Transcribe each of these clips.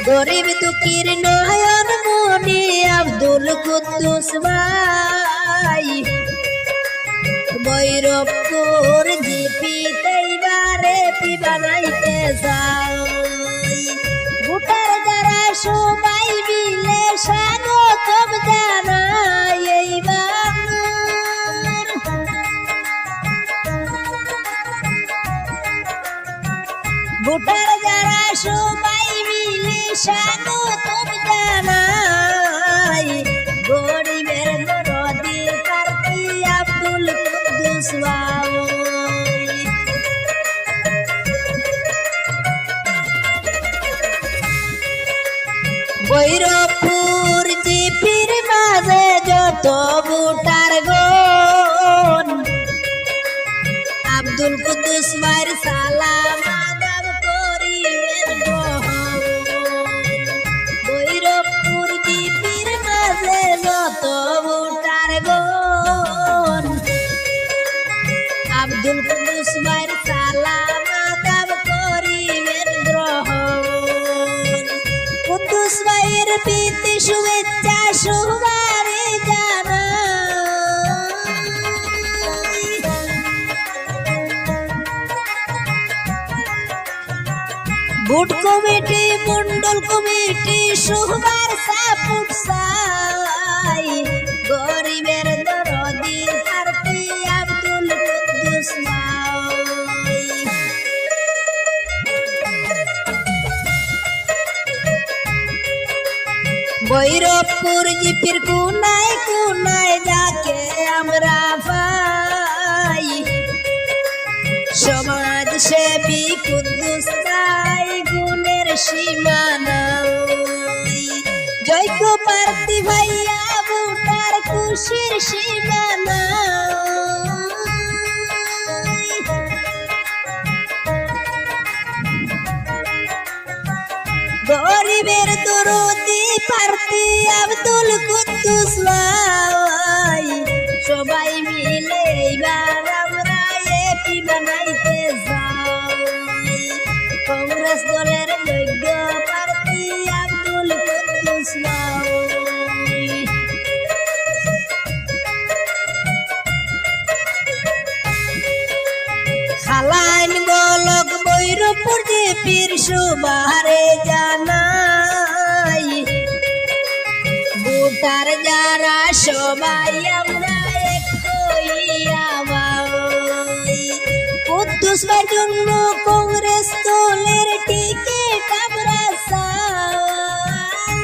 গরিব দুঃখীর নয়ন মনি আব্দুল কুদ্দুস ভাই ভৈরবপুর জিপি তেইবারে পি বানাইতে যাই ভোটার যারা সবাই মিলে স্বাগতম জানাই এইবার ভোটার যারা সবাই মিলে স্বাগতম জানাই গরিবের দরদি প্রার্থী আব্দুল কুদ্দুস ভাই ভৈরবপুর জিপির মাঝে যত ভোটার গণ আব্দুল কুদ্দুস ভাইয়ের সালাম আদাব করিবেন গ্রহণ ভৈরবপুর জিপির মাঝে যত ভোটার গণ আব্দুল কুদ্দুস ভাইয়ের সালাম আদাব করিবেন গ্রহণ কুদ্দুস ভাইয়ের প্রীতি শুভেচ্ছা সবারে জানাই ভোট কমিটি মন্ডল কমিটি সবার সাপোর্ট চাই গরিবের দরদি প্রার্থী আব্দুল কুদ্দুস ভাই ভৈরবপুর জিপির কোনায় কোনায় যাকে আমরা পাই সমাজ সেবী কুদ্দুস ভাই গুণের সীমানা জৈক প্রার্থী ভাইয়া ভোটার খুশির সীমানা গরিবের দরদি প্রার্থী আব্দুল কুদ্দুস ভাই সবাই মিলে এইবার আমরা এপি বানাইতে যাই কংগ্রেস দলের যোগ্য প্রার্থী আব্দুল কুদ্দুস ভাই খালাইন বলক ভৈরবপুর জিপির সবারে জানাই ভোটার যারা সবাই আমরা এক হইয়া ভাই কুদ্দুস ভাইয়ের জন্য কংগ্রেস দলের টিকিট আমরা চাই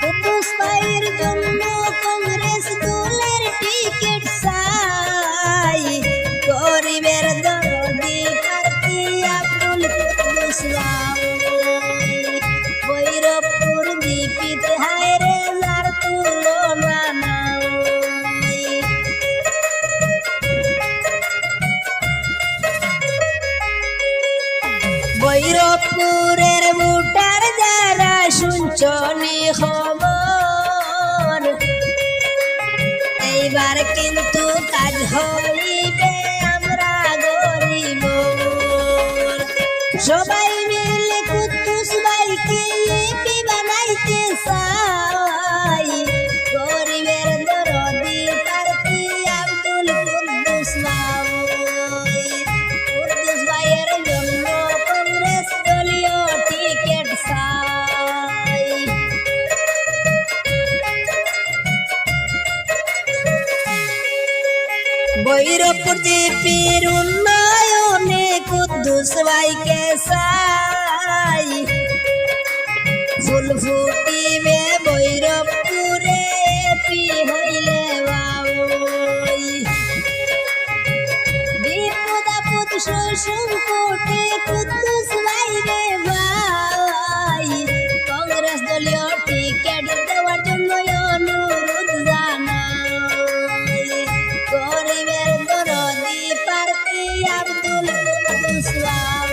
কুদ্দুস ভাইয়ের জন্য কংগ্রেস দলের টিকিট চাই গরিবের দরদি প্রার্থী আব্দুল কুদ্দুস ভাই ভৈরবপুর জিপিতে হায়রে যার তুলনা নাই ভৈরবপুরের ভোটার যারা শুনছনি খবর এইবার কিন্তু কাজ হইবে আমরা গরিব সবাই মিলে কুদ্দুস ভাইকে এপি বানাইতে চাই গরিবের দরদি প্রার্থী আব্দুল কুদ্দুস ভাই কুদ্দুস ভাইয়ের জন্য কংগ্রেস দলীয় টিকিট চাই ভৈরবপুর জিপির উন্নয়নে কুদ্দুস ভাইকে চাই ফুল ফুটিবে ভৈরবপুরে এপি হইলে বাবুই বিপদ আপদ সংকটে কুদ্দুস ভাই রে ভাই কংগ্রেস দলীয় টিকিট দেওয়ার জন্য অনুরোধ জানাই গরিবের দরদি প্রার্থী আব্দুল কুদ্দুস ভাই